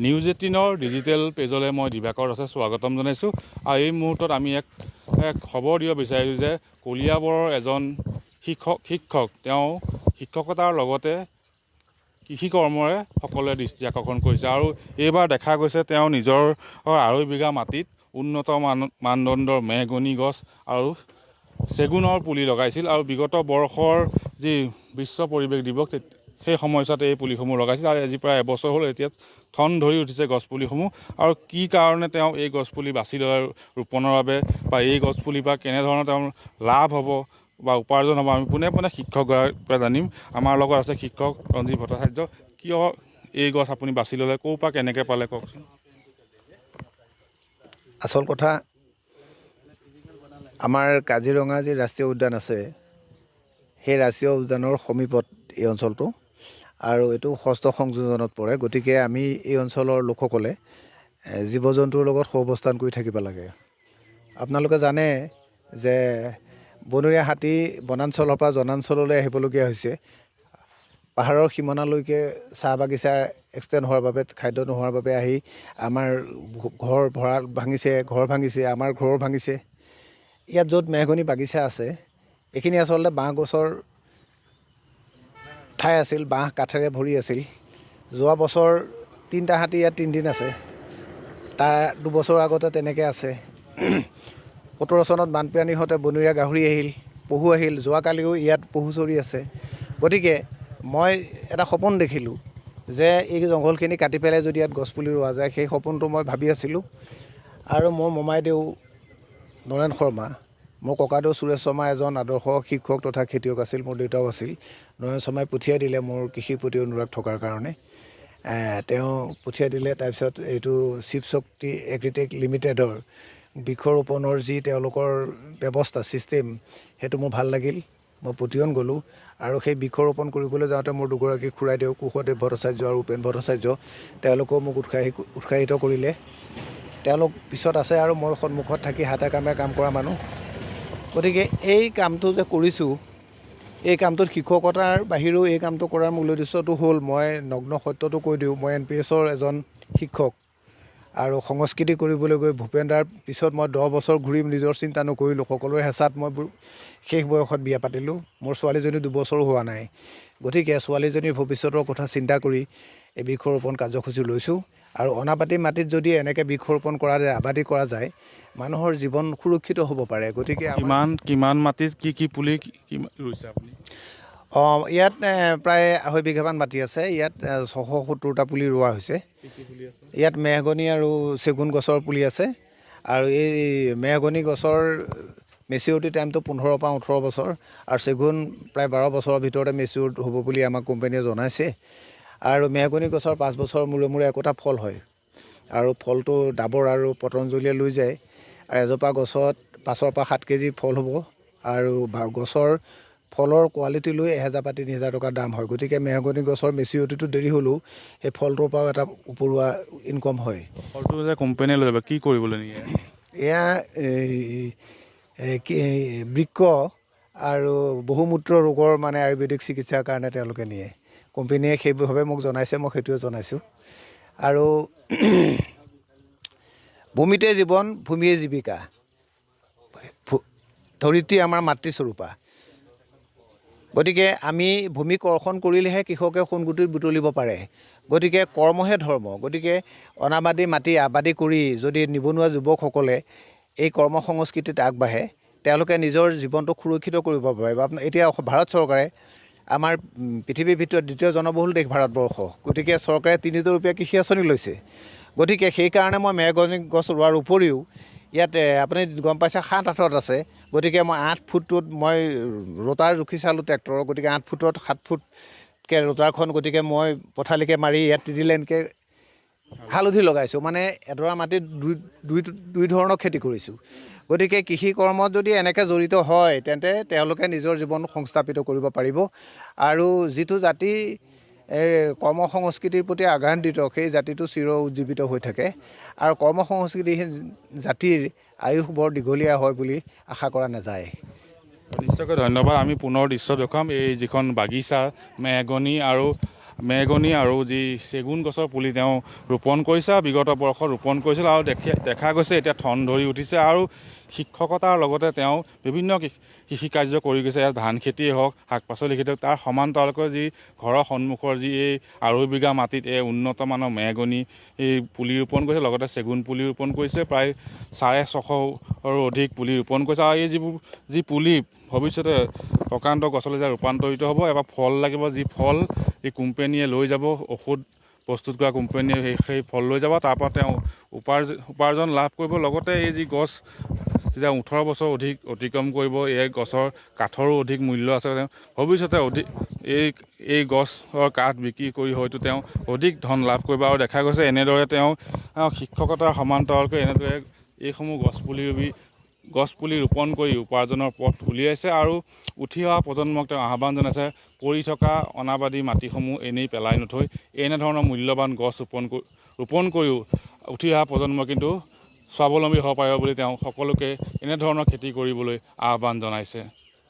News 18 digital পেজলৈ মই দিবাকৰ আছে স্বাগতম জনাইছোঁ। আৰু এই মুহূৰ্তত আমি এক খবৰ দিব বিচাৰিছোঁ যে কলিয়াবৰৰ এজন শিক্ষক তেওঁ শিক্ষকতাৰ লগতে কৃষি কৰ্মৰে সকলোৱে দৃষ্টি আকৰ্ষণ কৰিছে। আৰু এইবাৰ দেখা গৈছে তেওঁ নিজৰ 2.5 বিঘা মাটিত উন্নত মানদণ্ডৰ মেহগনি গছ আৰু চেগুনৰ পুলি লগাইছিল। আৰু বিগত বৰ্ষৰ যি বিশ্ব পৰিৱেশ দিৱস সেই সময়ছোৱাত এই পুলিসমূহ লগাইছিল। আৰু আজি প্ৰায় এবছৰ হ'ল, এতিয়া ঠন ধৰি উঠিছে গছপুলিসমূহ। আৰু কি কাৰণে তেওঁ এই গছপুলি বাছি লয় ৰোপণৰ বাবে, বা এই গছপুলিৰ পৰা কেনেধৰণৰ তেওঁৰ লাভ হ'ব বা উপাৰ্জন হ'ব, আমি পোনে পোনে শিক্ষকগৰাকীৰ পৰা জানিম। আমাৰ লগত আছে শিক্ষক ৰঞ্জিত ভট্টাচাৰ্য। কিয় এই গছ আপুনি বাছি ল'লে, ক'ৰ পৰা কেনেকৈ পালে কওকচোন। আচল কথা, আমাৰ কাজিৰঙা যি ৰাষ্ট্ৰীয় উদ্যান আছে, সেই ৰাষ্ট্ৰীয় উদ্যানৰ সমীপত এই অঞ্চলটো, আৰু এইটো 6ষ্ঠ সংযোজনত পৰে। গতিকে আমি এই অঞ্চলৰ লোকসকলে জীৱ জন্তুৰ লগত সহাৱস্থান কৰি থাকিব লাগে। আপোনালোকে জানে যে বনৰীয়া হাতী বনাঞ্চলৰ পৰা জনাঞ্চললৈ আহিবলগীয়া হৈছে। পাহাৰৰ সীমানালৈকে চাহ বাগিচাৰ এক্সটেণ্ড হোৱাৰ বাবে, খাদ্য নোহোৱাৰ বাবে আহি আমাৰ ঘৰ ভঁৰাল ভাঙিছে, ঘৰ ভাঙিছে, আমাৰ ঘৰ ভাঙিছে। ইয়াত য'ত মেহগনি বাগিচা আছে, এইখিনি আচলতে বাঁহ গছৰ ঠাই আছিল, বাঁহ কাঠেৰে ভৰি আছিল। যোৱা বছৰ 3টা হাতী ইয়াত 3 দিন আছে, তাৰ 2 বছৰ আগতে তেনেকৈ আছে। 17 চনত বানপানী হওঁতে বনৰীয়া গাহৰি আহিল, পহু আহিল। যোৱাকালিও ইয়াত পহু চৰি আছে। গতিকে মই এটা সপোন দেখিলোঁ যে এই জংঘলখিনি কাটি পেলাই যদি ইয়াত গছপুলি ৰোৱা যায়। সেই সপোনটো মই ভাবি আছিলোঁ। আৰু মোৰ মোমাইদেউ নৰেন শৰ্মা, মোৰ ককাদেউ সুৰেশ শৰ্মা এজন আদৰ্শ শিক্ষক তথা খেতিয়ক আছিল, মোৰ দেউতাও আছিল। নৰেন শৰ্মাই পঠিয়াই দিলে মোৰ কৃষিৰ প্ৰতি অনুৰাগ থকাৰ কাৰণে। তেওঁ পঠিয়াই দিলে। তাৰপিছত এইটো শিৱ শক্তি এগ্ৰিটেক লিমিটেডৰ বৃক্ষৰোপণৰ যি তেওঁলোকৰ ব্যৱস্থা, ছিষ্টেম, সেইটো মোৰ ভাল লাগিল। মই পতিয়ন গ'লোঁ। আৰু সেই বৃক্ষৰোপণ কৰিবলৈ যাওঁতে মোৰ 2গৰাকী খুৰাইদেউ, কুশদেৱ ভট্টাচাৰ্য আৰু উপেন ভট্টাচাৰ্য, তেওঁলোকেও মোক উৎসাহিত কৰিলে। তেওঁলোক পিছত আছে আৰু মই সন্মুখত থাকি হাতে কামে কাম কৰা মানুহ। গতিকে এই কামটো যে কৰিছোঁ, এই কামটোত শিক্ষকতাৰ বাহিৰেও এই কামটো কৰাৰ মূল উদ্দেশ্যটো হ'ল, মই নগ্ন সত্যটো কৈ দিওঁ, মই NPSৰ এজন শিক্ষক। আৰু সংস্কৃতি কৰিবলৈ গৈ ভূপেন দাৰ পিছত মই 10 বছৰ ঘূৰি নিজৰ চিন্তা নকৰিলোঁ। সকলোৰে হেঁচাত মই শেষ বয়সত বিয়া পাতিলোঁ। মোৰ ছোৱালীজনী 2 বছৰো হোৱা নাই। গতিকে ছোৱালীজনীৰ ভৱিষ্যতৰ কথা চিন্তা কৰি এই বৃক্ষৰোপণ কাৰ্যসূচী লৈছোঁ। আৰু অনাবাদী মাটিত যদি এনেকৈ বৃক্ষৰোপণ কৰা যায়, আবাদী কৰা যায়, মানুহৰ জীৱন সুৰক্ষিত হ'ব পাৰে। গতিকে কিমান মাটিত কি পুলি ৰুইছে আপুনি? ইয়াত প্ৰায় 2.5 বিঘামান মাটি আছে। ইয়াত 670টা পুলি ৰোৱা হৈছে। ইয়াত মেহগনি আৰু চেগুন গছৰ পুলি আছে। আৰু এই মেহগনি গছৰ মেচিউৰিটি টাইমটো 15 পৰা 18 বছৰ, আৰু চেগুন প্ৰায় 12 বছৰৰ ভিতৰতে মেচিউৰ হ'ব বুলি আমাক কোম্পানীয়ে জনাইছে। আৰু মেহগনি গছৰ 5 বছৰৰ মূৰে মূৰে একোটা ফল হয়। আৰু ফলটো ডাবৰ আৰু পতঞ্জলীয়ে লৈ যায়। আৰু এজোপা গছত 5 পৰা 7 কেজি ফল হ'ব। আৰু গছৰ ফলৰ কোৱালিটি লৈ 1000 বা 3000 টকা দাম হয়। গতিকে মেহগনি গছৰ মেচিউৰিটিটো দেৰি হ'লেও সেই ফলটোৰ পৰাও এটা উপৰুৱা ইনকম হয়। ফলটো যে কোম্পানীয়ে লৈ যাব, কি কৰিবলৈ নিয়ে? এয়া বৃক্ক আৰু বহুমূত্ৰ ৰোগৰ মানে আয়ুৰ্বেদিক চিকিৎসাৰ কাৰণে তেওঁলোকে নিয়ে। কোম্পানীয়ে সেইভাৱে মোক জনাইছে, মই সেইটোৱে জনাইছোঁ। আৰু ভূমিতে জীৱন, ভূমিয়ে জীৱিকা। ধৰিত্ৰী আমাৰ মাতৃস্বৰূপা। গতিকে আমি ভূমি কৰ্ষণ কৰিলেহে কৃষকে সোণগুটি বুটলিব পাৰে। গতিকে কৰ্মহে ধৰ্ম। গতিকে অনাবাদী মাটি আবাদী কৰি যদি নিবনুৱা যুৱকসকলে এই কৰ্ম সংস্কৃতিত আগবাঢ়ে, তেওঁলোকে নিজৰ জীৱনটো সুৰক্ষিত কৰিব পাৰিব। এতিয়া ভাৰত চৰকাৰে আমাৰ পৃথিৱীৰ ভিতৰত 2য় জনবহুল দেশ ভাৰতবৰ্ষ। গতিকে চৰকাৰে 300 কৃষি আঁচনি লৈছে। গতিকে সেইকাৰণে মই মেহগনি গছ ৰোৱাৰ উপৰিও ইয়াত আপুনি গম পাইছে 7-8ত আছে। গতিকে মই 8 ফুটটোত মই ৰোটাৰ জুখি চালোঁ ট্ৰেক্টৰৰ। গতিকে 8 ফুটত 7 ফুটকৈ ৰোটাৰখন, গতিকে মই পথালিকৈ মাৰি ইয়াত 3 লেনকৈ হালধি লগাইছোঁ। মানে এডৰা মাটিত দুই ধৰণৰ খেতি কৰিছোঁ। গতিকে কৃষি কৰ্মত যদি এনেকৈ জড়িত হয়, তেন্তে তেওঁলোকে নিজৰ জীৱন সংস্থাপিত কৰিব পাৰিব। আৰু যিটো জাতি কৰ্ম সংস্কৃতিৰ প্ৰতি আগ্ৰহান্বিত, সেই জাতিটো চিৰ উজ্জীৱিত হৈ থাকে। আৰু কৰ্ম সংস্কৃতি জাতিৰ আয়ুস বৰ দীঘলীয়া হয় বুলি আশা কৰা নাযায়। নিশ্চয়কৈ ধন্যবাদ। আমি পুনৰ দৃশ্য দেখুৱাম। এই যিখন বাগিচা, মেহগনি আৰু মেহগনি আৰু যি চেগুন গছৰ পুলি তেওঁ ৰোপণ কৰিছে আৰু বিগত বৰ্ষত ৰোপণ কৰিছিল আৰু দেখা গৈছে এতিয়া ঠন ধৰি উঠিছে আৰু শিক্ষকতাৰ লগতে তেওঁ বিভিন্ন কৃষি কাৰ্য কৰি গৈছে। ইয়াত ধান খেতিয়ে হওক, শাক পাচলি খেতি হওক, তাৰ সমান্তৰালকৈ যি ঘৰৰ সন্মুখৰ যি এই 2.5 বিঘা মাটিত এই উন্নত মানৰ মেহগনি এই পুলি ৰোপণ কৰিছে, লগতে চেগুন পুলি ৰোপণ কৰিছে। প্ৰায় 650ৰো অধিক পুলি ৰোপণ কৰিছে আৰু এই যি পুলি ভৱিষ্যতে প্ৰকাণ্ড গছলৈ যে ৰূপান্তৰিত হ'ব, এবাৰ ফল লাগিব, যি ফল এই কোম্পানীয়ে লৈ যাব, ঔষধ প্ৰস্তুত কৰা কোম্পানীয়ে সেই ফল লৈ যাব, তাৰপৰা তেওঁ উপাৰ্জন লাভ কৰিব। লগতে এই যি গছ যেতিয়া 18 বছৰ অতিক্ৰম কৰিব, এই গছৰ কাঠৰো অধিক মূল্য আছে। তেওঁ ভৱিষ্যতে এই গছৰ কাঠ বিক্ৰী কৰি হয়তো তেওঁ অধিক ধন লাভ কৰিব। আৰু দেখা গৈছে এনেদৰে তেওঁ শিক্ষকতাৰ সমান্তৰালকৈ এনেদৰে এইসমূহ গছপুলি ৰোপণ কৰি উপাৰ্জনৰ পথ উলিয়াইছে আৰু উঠি অহা প্ৰজন্মক তেওঁ আহ্বান জনাইছে, পৰি থকা অনাবাদী মাটিসমূহ এনেই পেলাই নথৈ এনেধৰণৰ মূল্যৱান গছ ৰোপণ কৰিও উঠি অহা প্ৰজন্ম কিন্তু স্বাৱলম্বী হ'ব পাৰিব বুলি তেওঁ সকলোকে এনেধৰণৰ খেতি কৰিবলৈ আহ্বান জনাইছে।